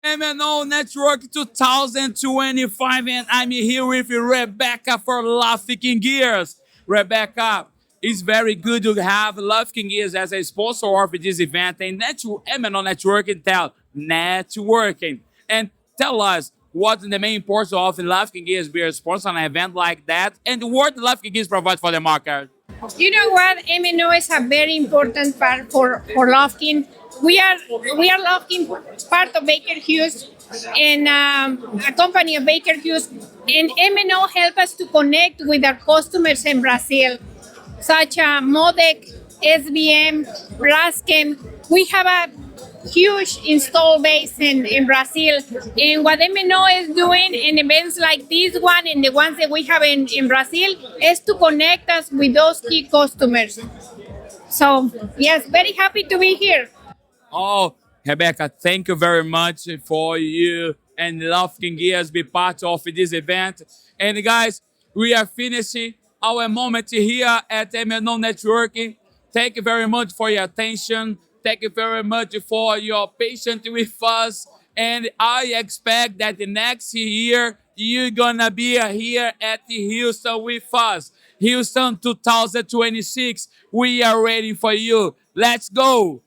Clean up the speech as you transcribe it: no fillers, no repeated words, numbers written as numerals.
MNO Network 2025, and I'm here with Rebeca for Lufkin Gears. Rebeca, it's very good to have Lufkin Gears as a sponsor of this event and MNO Networking tell networking. And tell us what's the main importance of Lufkin Gears being a sponsor on an event like that, and what Lufkin Gears provide for the market. You know what? MNO is a very important part for Lufkin. We are Lufkin, part of Baker Hughes, and a company of Baker Hughes. And MNO help us to connect with our customers in Brazil, such as Modec, SBM, Braskem. We have a huge install base in Brazil. And what MNO is doing in events like this one and the ones that we have in Brazil is to connect us with those key customers. So, yes, very happy to be here. Oh, Rebecca, thank you very much for you and Lufkin Gears be part of this event. And guys, we are finishing our moment here at MNO Networking. Thank you very much for your attention. Thank you very much for your patience with us. And I expect that the next year, you're gonna be here at Houston with us. Houston 2026. We are waiting for you. Let's go.